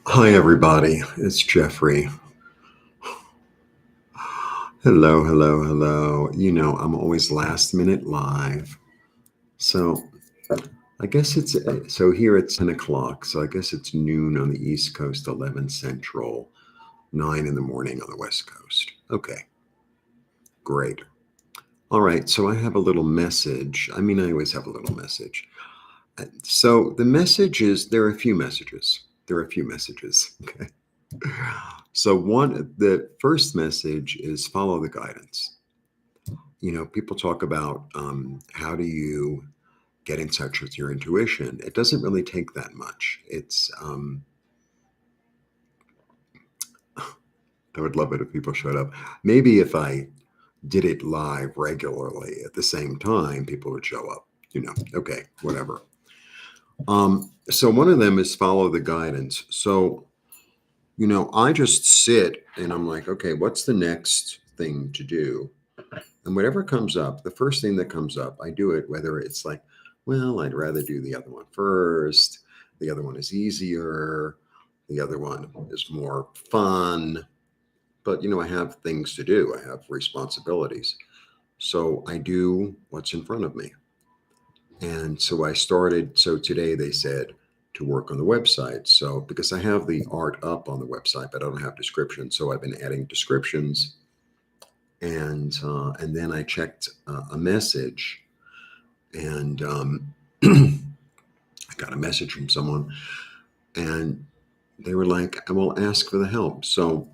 Hi, everybody. It's Jeffrey. Hello, hello, hello. I'm always last minute live. So I guess so here at 10 o'clock. So I guess it's noon on the East Coast, 11 Central, 9 in the morning on the West Coast. Okay, great. All right. So I have a little message. I always have a little message. So the message is there are a few messages. There are a few messages. Okay. So the first message is follow the guidance. People talk about how do you get in touch with your intuition. It doesn't really take that much. I would love it if people showed up. Maybe if I did it live regularly at the same time, people would show up. Okay, whatever. So one of them is follow the guidance. So I just sit and I'm like, okay, what's the next thing to do? And whatever comes up, the first thing that comes up, I do it, whether it's like, well, I'd rather do the other one first. The other one is easier. The other one is more fun. But, I have things to do, I have responsibilities. So I do what's in front of me. And so today they said to work on the website. So, because I have the art up on the website, but I don't have descriptions. So I've been adding descriptions and then I checked a message, and I got a message from someone, and they were like, "I will ask for the help." So,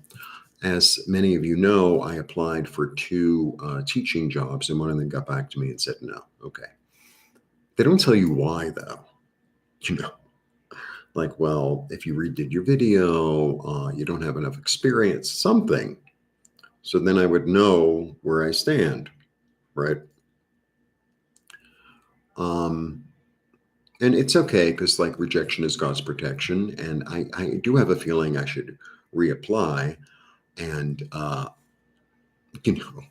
as many of you know, I applied for two teaching jobs, and one of them got back to me and said no. Okay, they don't tell you why though. You know, like, well, if you redid your video, you don't have enough experience, something. So then I would know where I stand, right? Um, and it's okay because like rejection is God's protection, and I do have a feeling I should reapply, and you know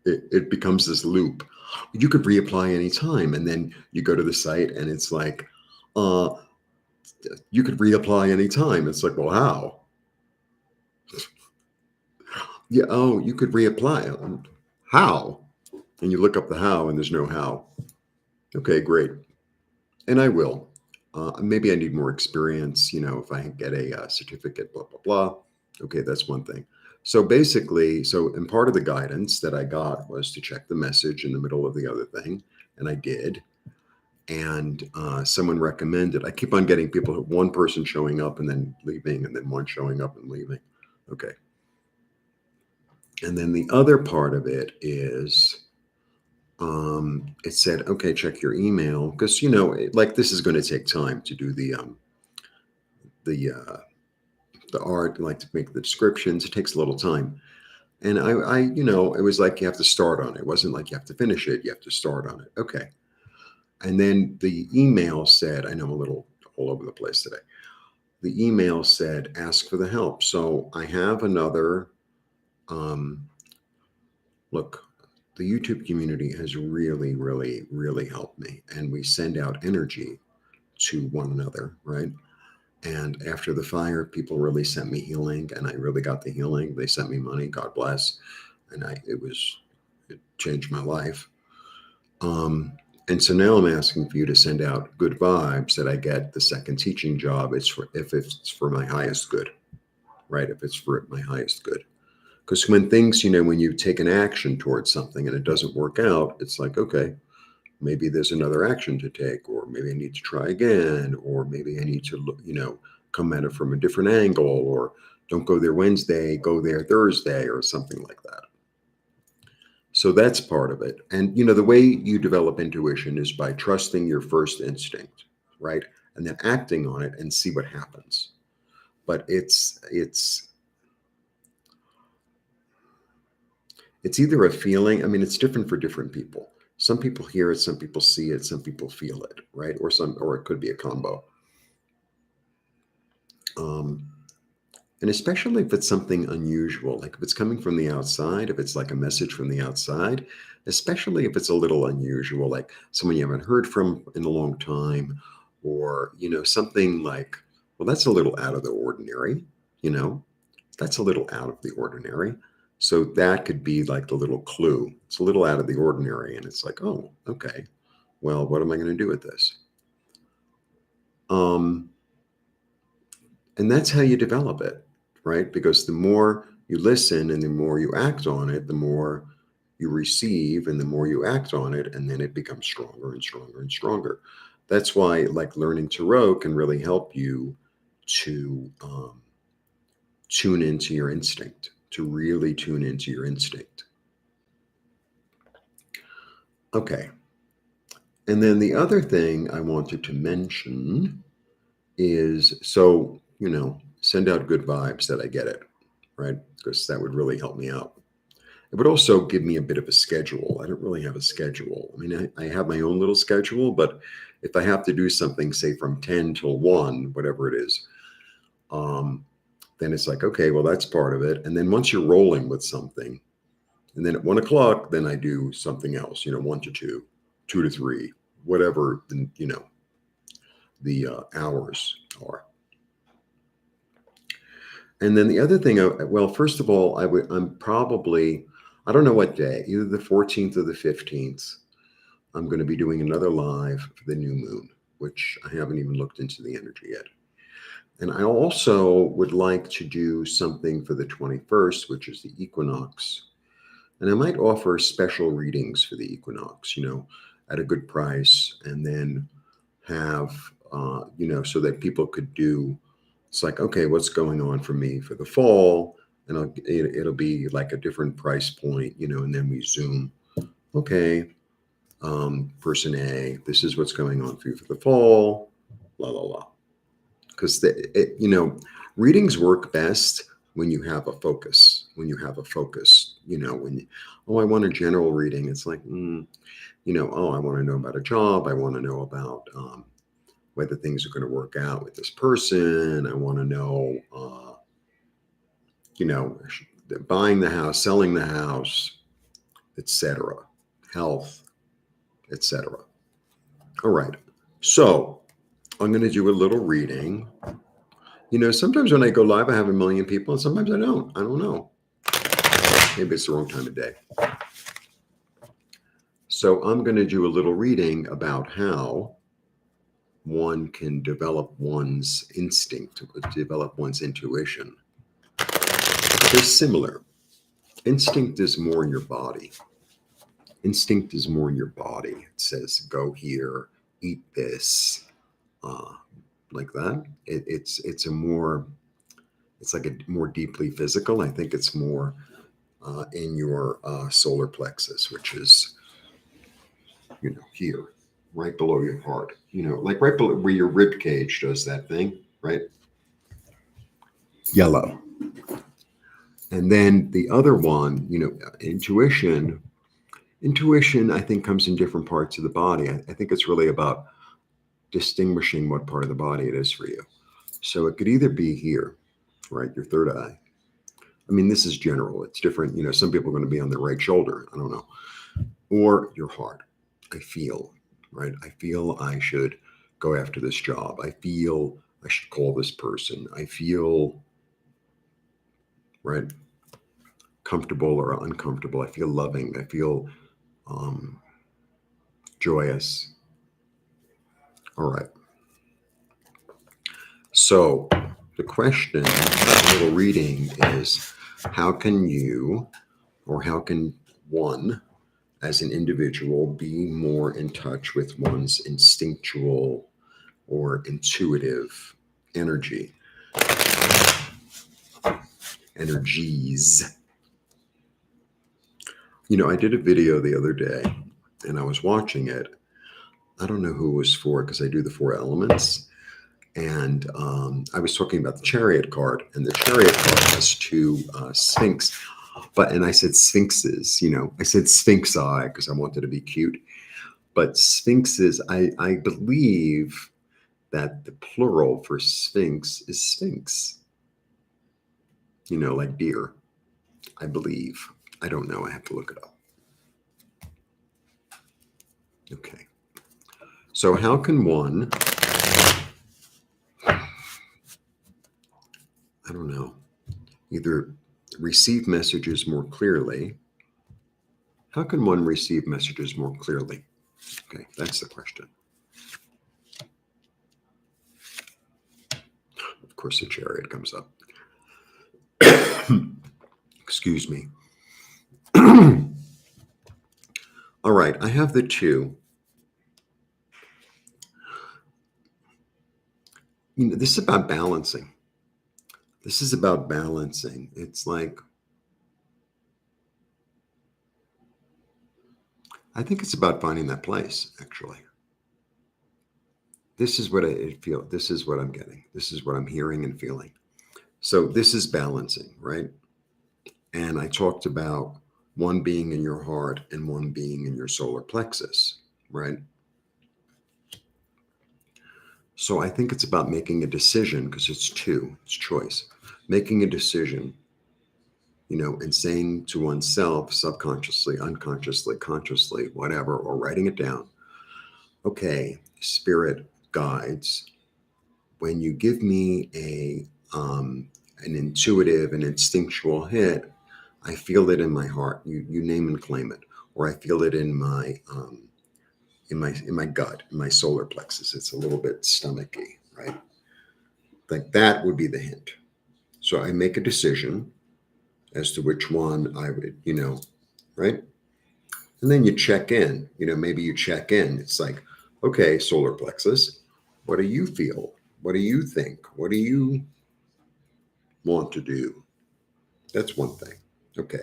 it becomes this loop. You could reapply anytime, and then you go to the site and it's like, uh you could reapply anytime. It's like, well, how? Yeah, oh, you could reapply. How? And you look up the how and there's no how. Okay, great. And I will. Maybe I need more experience. If I get a certificate, blah blah blah. Okay, that's one thing. So basically, and part of the guidance that I got was to check the message in the middle of the other thing, and I did. And someone recommended. I keep on getting people, one person showing up and then leaving, and then one showing up and leaving. Okay, and then the other part of it is it said, okay, check your email because like this is going to take time to do the the art, like to make the descriptions. It takes a little time, and it was like you have to start on it. It wasn't like you have to finish it. You have to start on it. Okay, and then the email said, I know I'm a little all over the place today. The email said, ask for the help. So I have another. Um, Look, the YouTube community has really, really, really helped me, and we send out energy to one another, right? And after the fire, people really sent me healing, and I really got the healing. They sent me money, God bless, and it changed my life. Um, and so now I'm asking for you to send out good vibes that I get the second teaching job. If it's for my highest good, right? If it's for my highest good. Because when things, when you take an action towards something and it doesn't work out, it's like, okay, maybe there's another action to take, or maybe I need to try again, or maybe I need to look, come at it from a different angle, or don't go there Wednesday, go there Thursday, or something like that. So that's part of it. And the way you develop intuition is by trusting your first instinct, right? And then acting on it and see what happens. But it's either a feeling. It's different for different people. Some people hear it, some people see it, some people feel it, right? Or it could be a combo. Um, and especially if it's something unusual, like if it's coming from the outside, if it's like a message from the outside, especially if it's a little unusual, like someone you haven't heard from in a long time, or something like, Well, that's a little out of the ordinary, you know, that's a little out of the ordinary. So that could be like the little clue. It's a little out of the ordinary. And it's like, oh, okay. Well, what am I going to do with this? Um, and that's how you develop it, right? Because the more you listen and the more you act on it, the more you receive and the more you act on it, and then it becomes stronger and stronger and stronger. That's why, like, learning tarot can really help you to tune into your instinct, to really tune into your instinct. Okay. And then the other thing I wanted to mention is, so, send out good vibes that I get it, right? Because that would really help me out. It would also give me a bit of a schedule. I don't really have a schedule. I mean, I have my own little schedule, but if I have to do something, say from 10 till 1, whatever it is, then it's like, okay, well, that's part of it. And then once you're rolling with something, and then at 1 o'clock, then I do something else, 1 to 2, 2 to 3, whatever, the hours are. And then the other thing, well, first of all, I'm probably, I don't know what day, either the 14th or the 15th, I'm going to be doing another live for the new moon, which I haven't even looked into the energy yet. And I also would like to do something for the 21st, which is the equinox. And I might offer special readings for the equinox, at a good price, and then have, so that people could do, it's like, okay, what's going on for me for the fall? And it'll be like a different price point, and then we zoom. Okay, person A, this is what's going on for you for the fall, la, la, la. Because, readings work best when you have a focus, when, oh, I want a general reading. It's like, oh, I want to know about a job. I want to know about whether things are going to work out with this person. I want to know, buying the house, selling the house, etc., health, etc. All right. So I'm going to do a little reading. Sometimes when I go live, I have 1 million people, and sometimes I don't. I don't know. Maybe it's the wrong time of day. So I'm going to do a little reading about how one can develop one's instinct, develop one's intuition. They're similar. Instinct is more in your body. Instinct is more in your body. It says, go here, eat this, like that. It's like a more deeply physical. I think it's more in your solar plexus, which is, here, right below your heart, like right below where your rib cage does that thing, right? Yellow. And then the other one, intuition, I think, comes in different parts of the body. I think it's really about distinguishing what part of the body it is for you. So it could either be here, right, your third eye. I mean, this is general. It's different. Some people are going to be on their right shoulder. I don't know. Or your heart. I feel, right? I feel I should go after this job. I feel I should call this person. I feel, right, comfortable or uncomfortable. I feel loving. I feel joyous. All right. So the question, a little reading, is how can you, or how can one as an individual be more in touch with one's instinctual or intuitive energies. I did a video the other day and I was watching it. I don't know who it was for because I do the 4 elements. And I was talking about the chariot card, and the chariot card has 2 sphinx. And I said sphinxes, I said sphinx eye because I wanted to be cute. But sphinxes, I believe that the plural for sphinx is sphinx, like deer. I believe. I don't know. I have to look it up. Okay. So how can one I don't know, either receive messages more clearly. How can one receive messages more clearly? Okay, that's the question. Of course, the Chariot comes up. Excuse me. All right, I have the two. This is about balancing. This is about balancing. It's like, I think it's about finding that place, actually. This is what I feel. This is what I'm getting. This is what I'm hearing and feeling. So this is balancing, right? And I talked about one being in your heart and one being in your solar plexus, right? So I think it's about making a decision, because it's two, it's choice. Making a decision, and saying to oneself subconsciously, unconsciously, consciously, whatever, or writing it down. Okay, spirit guides, when you give me an intuitive and instinctual hit, I feel it in my heart. You name and claim it, or I feel it in my gut, in my solar plexus. It's a little bit stomachy, right? Like that would be the hint. So I make a decision as to which one I would, right? And then you check in. Maybe you check in. It's like, okay, solar plexus, what do you feel? What do you think? What do you want to do? That's one thing. Okay.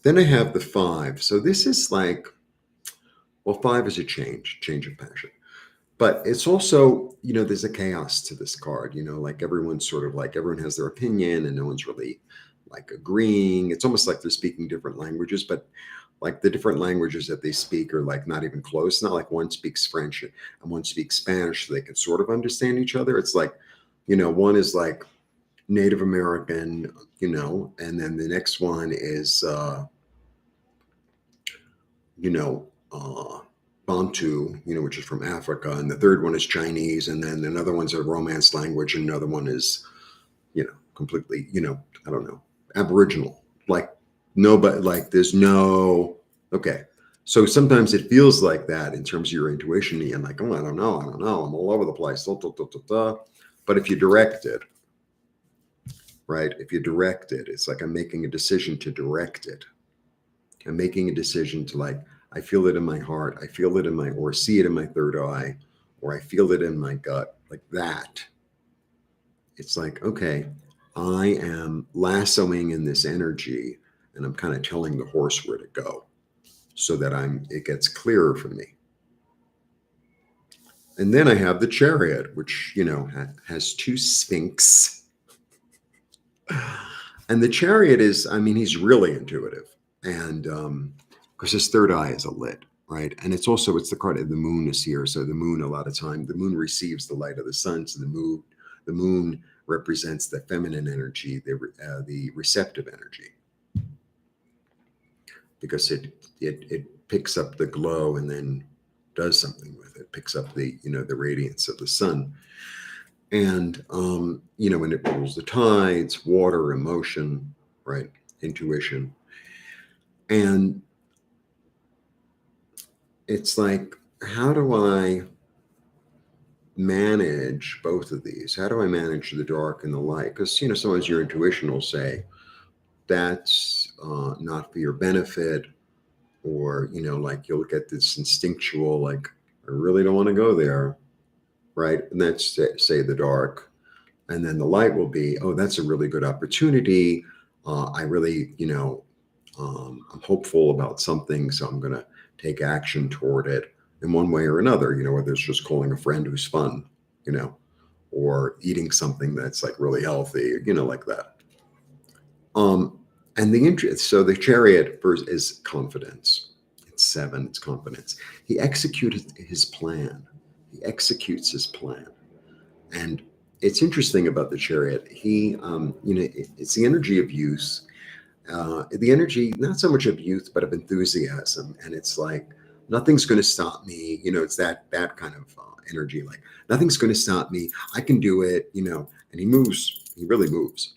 Then I have the five. So this is like, well, five is a change of passion. But it's also, there's a chaos to this card, like everyone's sort of like, everyone has their opinion and no one's really like agreeing. It's almost like they're speaking different languages, but like the different languages that they speak are like not even close. It's not like one speaks French and one speaks Spanish so they can sort of understand each other. It's like, one is like Native American, and then the next one is, Bantu, which is from Africa, and the third one is Chinese, and then another one's a Romance language, and another one is, completely, I don't know, Aboriginal. Like nobody, like there's no, okay. So sometimes it feels like that in terms of your intuition, and like, oh, I don't know, I'm all over the place. But if you direct it, right? If you direct it, it's like I'm making a decision to direct it. I'm making a decision to like, I feel it in my heart, I feel it in my, or see it in my third eye, or I feel it in my gut, like that. It's like, okay, I am lassoing in this energy and I'm kind of telling the horse where to go so that it gets clearer for me. And then I have the Chariot, which, has two Sphinx. And the Chariot is, he's really intuitive. And because his third eye is lit, right? And it's the card of the moon is here. So the moon, a lot of time, the moon receives the light of the sun. So the moon represents the feminine energy, the receptive energy, because it picks up the glow and then does something with it, picks up the radiance of the sun. And when it rules the tides, water, emotion, right, intuition. And it's like, how do I manage both of these? How do I manage the dark and the light? Because, sometimes your intuition will say that's not for your benefit, or, like you'll get this instinctual, like, I really don't want to go there, right? And that's, say, the dark. And then the light will be, oh, that's a really good opportunity. I really, I'm hopeful about something, so I'm going to take action toward it in one way or another, whether it's just calling a friend who's fun, or eating something that's like really healthy, like that. And the interest, so the Chariot first is confidence. It's 7, it's confidence. He executes his plan. He executes his plan. And it's interesting about the Chariot. He, it's the energy of youth. The energy, not so much of youth, but of enthusiasm. And it's like nothing's going to stop me. It's that kind of energy. Like nothing's going to stop me. I can do it. And he moves. He really moves.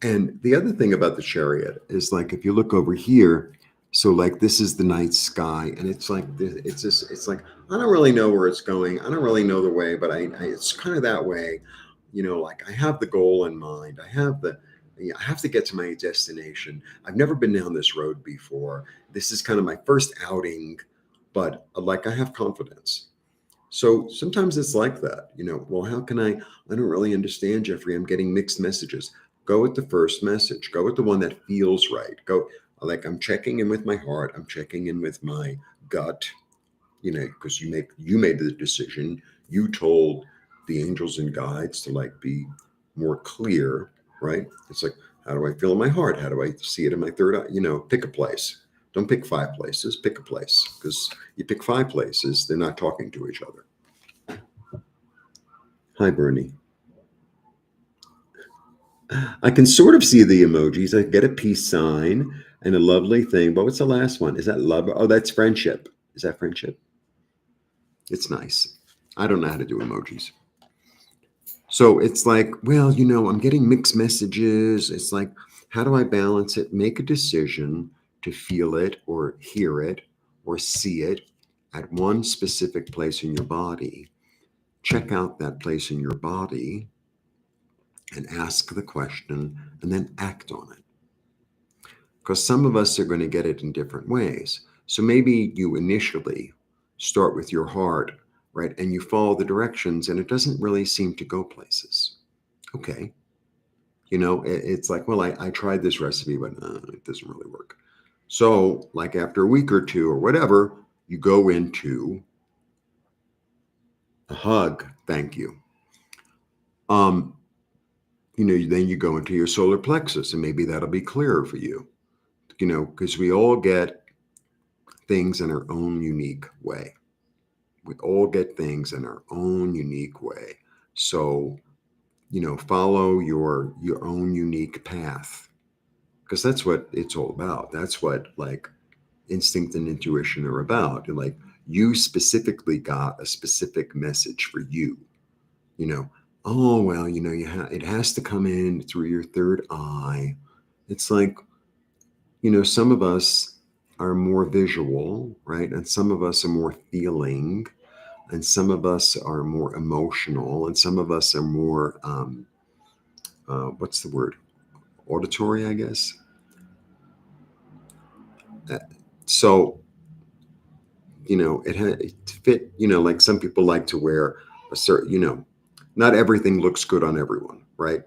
And the other thing about the chariot is like if you look over here, so like this is the night sky, and it's like it's just it's like I don't really know where it's going. I don't really know the way, but I it's kind of that way. Like I have the goal in mind. I have to get to my destination. I've never been down this road before. This is kind of my first outing, but like I have confidence. So sometimes it's like that, well, how can I don't really understand, Jeffrey. I'm getting mixed messages. Go with the first message. Go with the one that feels right. Go, like I'm checking in with my heart. I'm checking in with my gut, because you made the decision. You told the angels and guides to like be more clear, right? It's like, how do I feel in my heart? How do I see it in my third eye? Pick a place. Don't pick 5 places. Pick a place, because you pick 5 places, they're not talking to each other. Hi, Bernie. I can sort of see the emojis. I get a peace sign and a lovely thing. But what's the last one? Is that love? Oh, that's friendship. Is that friendship? It's nice. I don't know how to do emojis. So it's like, well, I'm getting mixed messages. It's like, how do I balance it? Make a decision to feel it or hear it or see it at one specific place in your body. Check out that place in your body and ask the question and then act on it. Because some of us are going to get it in different ways. So maybe you initially start with your heart, right? And you follow the directions and it doesn't really seem to go places. Okay. It's like, well, I tried this recipe, but it doesn't really work. So, like after a week or two or whatever, you go into a hug. Thank you. Um, then you go into your solar plexus, and maybe that'll be clearer for you. Because we all get things in our own unique way. We all get things in our own unique way. So, follow your own unique path, because that's what it's all about. That's what like instinct and intuition are about. Like you specifically got a specific message for you. You know, oh well, it has to come in through your third eye. It's like, some of us are more visual, right? And some of us are more feeling, and some of us are more emotional, and some of us are more, what's the word? Auditory, I guess. Uh, So, it fit, like some people like to wear a certain, not everything looks good on everyone, right?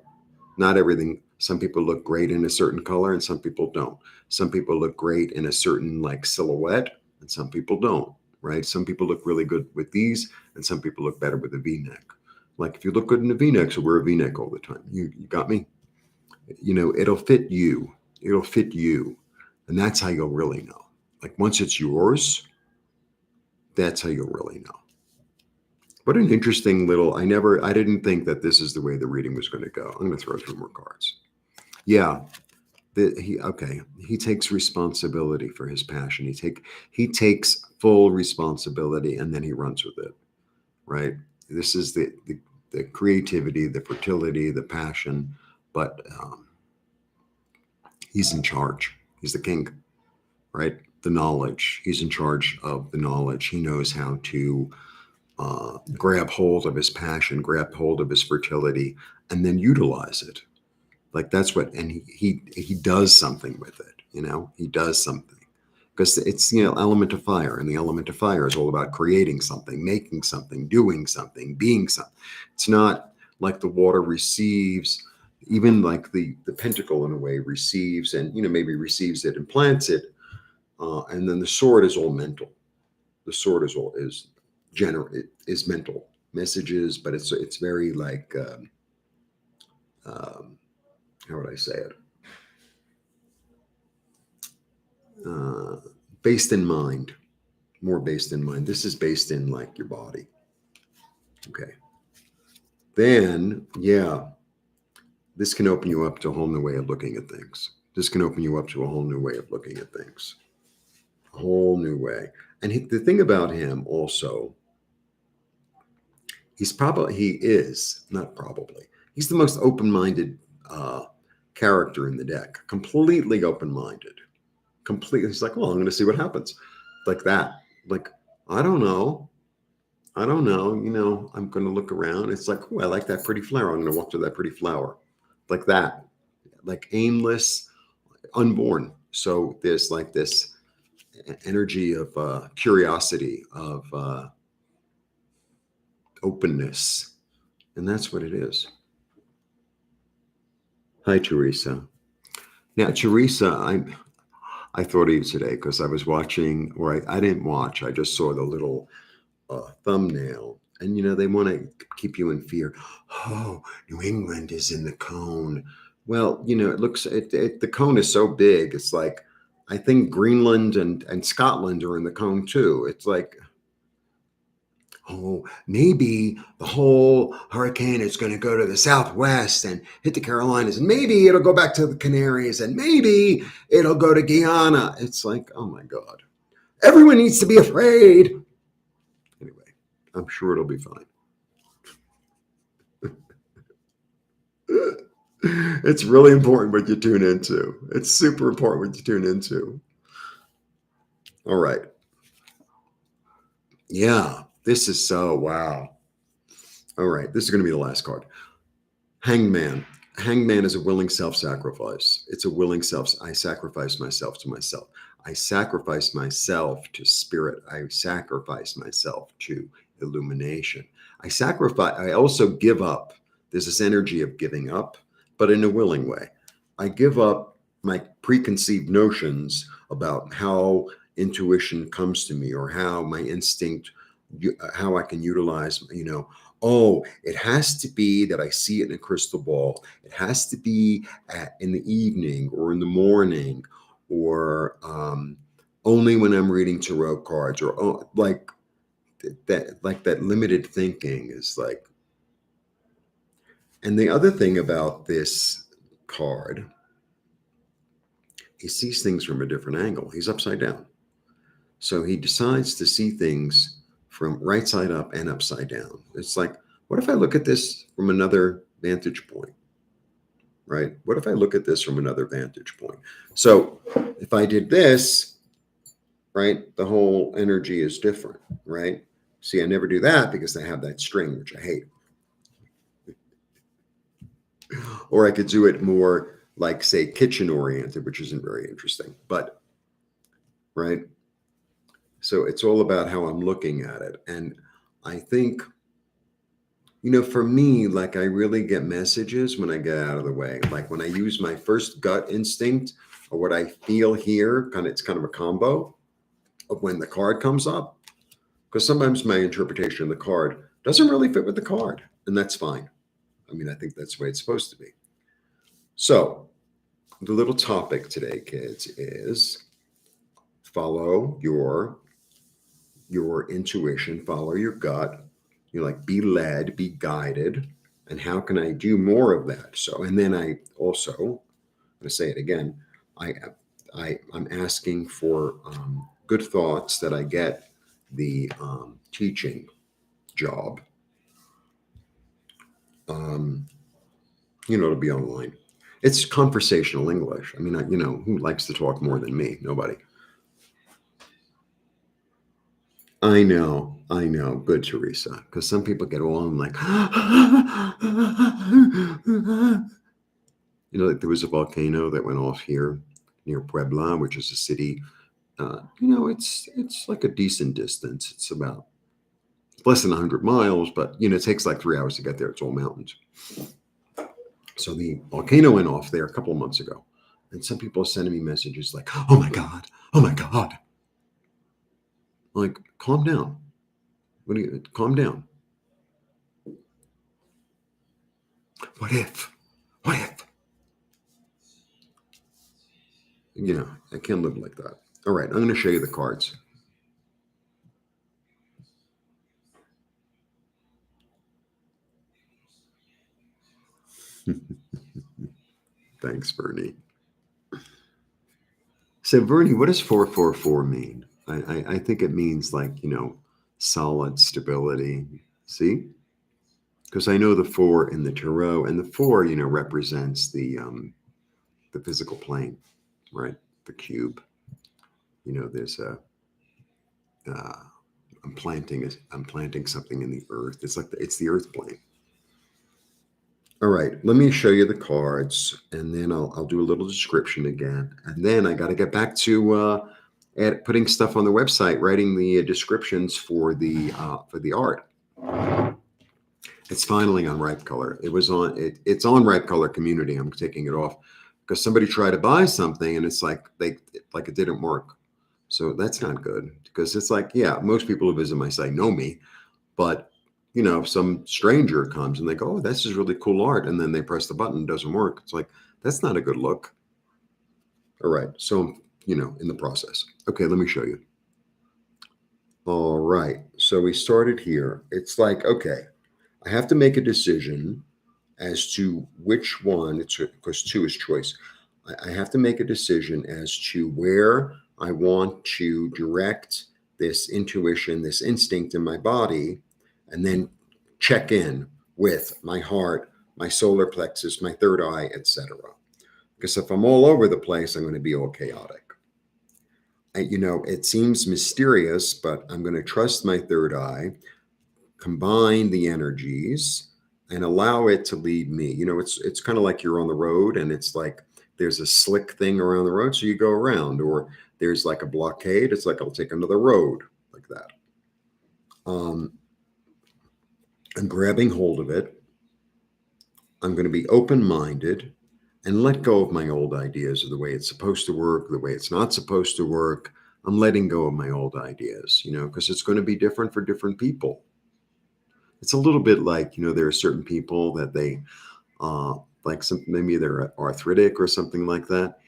Not everything. Some people look great in a certain color and some people don't. Some people look great in a certain like silhouette and some people don't, right? Some people look really good with these and some people look better with a V-neck. Like if you look good in a V-neck, so wear a V-neck all the time. You got me? It'll fit you. It'll fit you. And that's how you'll really know. Like once it's yours, that's how you'll really know. What an interesting little, I didn't think that this is the way the reading was going to go. I'm going to throw 3 more cards. Yeah, he takes responsibility for his passion. He takes full responsibility and then he runs with it, right? This is the creativity, the fertility, the passion, but he's in charge. He's the king, right? The knowledge. He's in charge of the knowledge. He knows how to grab hold of his passion, grab hold of his fertility, and then utilize it. Like that's what, and he does something with it. He does something because it's element of fire, and the element of fire is all about creating something, making something, doing something, being something. It's not like the water receives, even like the pentacle in a way receives, and maybe receives it and plants it, and then the sword is all mental. The sword is general, is mental messages, but it's very like um, how would I say it? Uh, Based in mind, more based in mind. This is based in like your body. Okay. Then, yeah, this can open you up to a whole new way of looking at things. This can open you up to a whole new way of looking at things. A whole new way. And the thing about him also, he is, not probably, he's the most open minded character in the deck, completely open minded. Completely. He's like, well, I'm going to see what happens. Like that. Like, I don't know. I don't know. I'm going to look around. It's like, oh, I like that pretty flower. I'm going to walk to that pretty flower. Like that. Like aimless, unborn. So there's like this energy of curiosity, of openness. And that's what it is. Hi, Teresa. Now, Teresa, I thought of you today because I was watching, or I didn't watch, I just saw the little thumbnail. And, they want to keep you in fear. Oh, New England is in the cone. Well, it looks, the cone is so big. It's like, I think Greenland and Scotland are in the cone too. It's like, oh, maybe the whole hurricane is going to go to the southwest and hit the Carolinas, and maybe it'll go back to the Canaries, and maybe it'll go to Guyana. It's like, oh my God, everyone needs to be afraid. Anyway, I'm sure it'll be fine. It's really important what you tune into. It's super important what you tune into. All right. Yeah, this is so wow. All right, this is going to be the last card. Hangman. Hangman is a willing self-sacrifice. It's a willing self. I sacrifice myself to myself. I sacrifice myself to spirit. I sacrifice myself to illumination. I also give up. There's this energy of giving up, but in a willing way. I give up my preconceived notions about how intuition comes to me, or how my instinct, how I can utilize, oh, it has to be that I see it in a crystal ball. It has to be in the evening or in the morning, or only when I'm reading tarot cards, or like that limited thinking is like. And the other thing about this card, he sees things from a different angle. He's upside down. So he decides to see things from right side up and upside down. It's like, what if I look at this from another vantage point? Right? What if I look at this from another vantage point? So if I did this, right, the whole energy is different, right? See, I never do that because I have that string, which I hate. Or I could do it more like, say, kitchen oriented, which isn't very interesting, but right. So it's all about how I'm looking at it. And I think, for me, like, I really get messages when I get out of the way. Like when I use my first gut instinct, or what I feel here, it's kind of a combo of when the card comes up. Because sometimes my interpretation of the card doesn't really fit with the card, and that's fine. I mean, I think that's the way it's supposed to be. So the little topic today, kids, is follow your intuition, follow your gut. Be led, be guided. And how can I do more of that? So, and then I also, I'm going to say it again, I'm asking for good thoughts that I get the teaching job, to be online. It's conversational English. I mean, who likes to talk more than me? Nobody. I know. Good, Teresa. Because some people get all like, like there was a volcano that went off here near Puebla, which is a city. It's like a decent distance. It's about less than 100 miles, but it takes like 3 hours to get there. It's all mountains. So the volcano went off there a couple of months ago, and some people are sending me messages like, "Oh my God, oh my God!" Like, calm down. Calm down? What if? What if? I can't live like that. All right, I'm going to show you the cards. Thanks, Bernie. So, Bernie, what does 444 mean? I think it means like, solid stability. See? Because I know the four in the tarot, and the four, represents the physical plane, right? The cube. There's a uh, I'm planting something in the earth. It's like it's the earth plane. All right, let me show you the cards, and then I'll do a little description again, and then I got to get back to putting stuff on the website, writing the descriptions for the art. It's finally on Ripe Color. It's on Ripe Color Community. I'm taking it off because somebody tried to buy something and it's like it didn't work. So that's not good because it's like, yeah, most people who visit my site know me, but some stranger comes and they go, "Oh, this is really cool art," and then they press the button, it doesn't work. It's like that's not a good look. All right, so in the process. Okay, let me show you. All right, so we started here. It's like, okay, I have to make a decision as to which one, it's because two is choice. I have to make a decision as to where I want to direct this intuition, this instinct in my body, and then check in with my heart, my solar plexus, my third eye, etc. Because if I'm all over the place, I'm going to be all chaotic. It seems mysterious, but I'm going to trust my third eye, combine the energies and allow it to lead me. It's kind of like you're on the road and it's like there's a slick thing around the road, so you go around, or there's like a blockade. It's like I'll take another road like that. I'm grabbing hold of it. I'm going to be open-minded and let go of my old ideas of the way it's supposed to work, the way it's not supposed to work. I'm letting go of my old ideas, because it's going to be different for different people. It's a little bit like, there are certain people that they like maybe they're arthritic or something like that.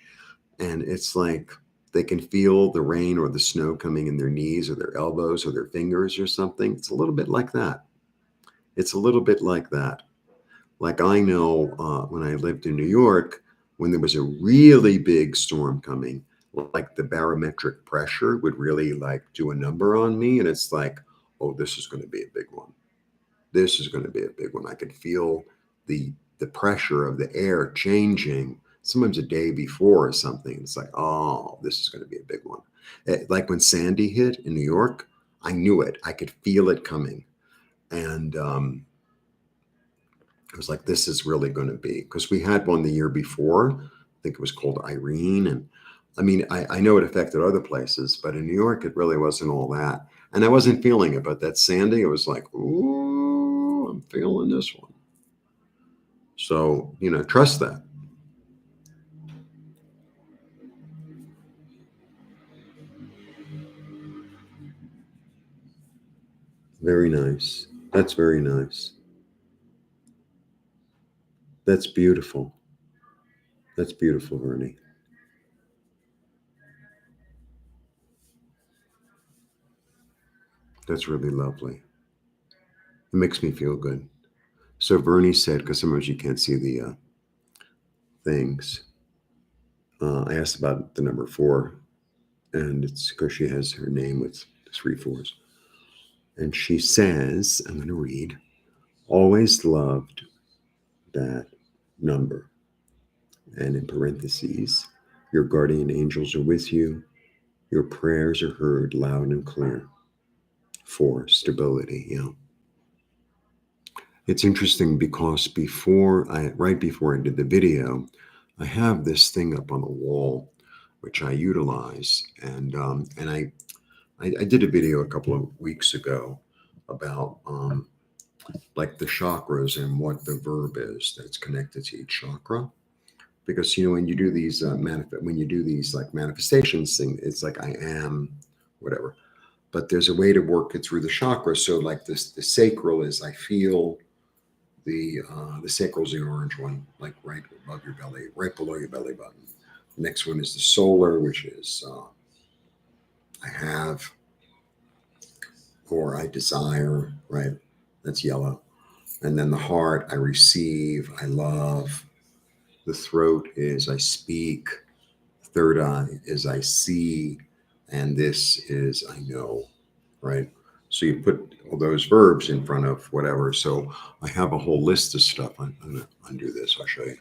And it's like they can feel the rain or the snow coming in their knees or their elbows or their fingers or something. It's a little bit like that. It's a little bit like that. Like I know when I lived in New York, when there was a really big storm coming, like the barometric pressure would really like do a number on me. And it's like, oh, this is going to be a big one. This is going to be a big one. I could feel the pressure of the air changing sometimes a day before or something. It's like, oh, this is going to be a big one. Like when Sandy hit in New York, I knew it. I could feel it coming. And I was like, this is really going to be, because we had one the year before. I think it was called Irene. And I mean, I know it affected other places, but in New York, it really wasn't all that. And I wasn't feeling it, but that Sandy, it was like, ooh, I'm feeling this one. So, trust that. Very nice. That's very nice. That's beautiful. That's beautiful, Vernie. That's really lovely. It makes me feel good. So Vernie said, because sometimes you can't see the things. I asked about the number 4, and it's because she has her name with 3 fours. And she says, I'm going to read, always loved that number. And in parentheses, your guardian angels are with you. Your prayers are heard loud and clear. 4, stability. Yeah. It's interesting because right before I did the video, I have this thing up on the wall, which I utilize. And I did a video a couple of weeks ago about like the chakras and what the verb is that's connected to each chakra. Because when you do these when you do these like manifestations thing, it's like I am whatever. But there's a way to work it through the chakras. So like this, the sacral is I feel the sacral is the orange one, like right above your belly, right below your belly button. The next one is the solar, which is I have or I desire, right? That's yellow. And then the heart, I receive, I love. The throat is I speak. Third eye is I see. and this is I know, right? So you put all those verbs in front of whatever. So I have a whole list of stuff. I'm going to undo this. I'll show you.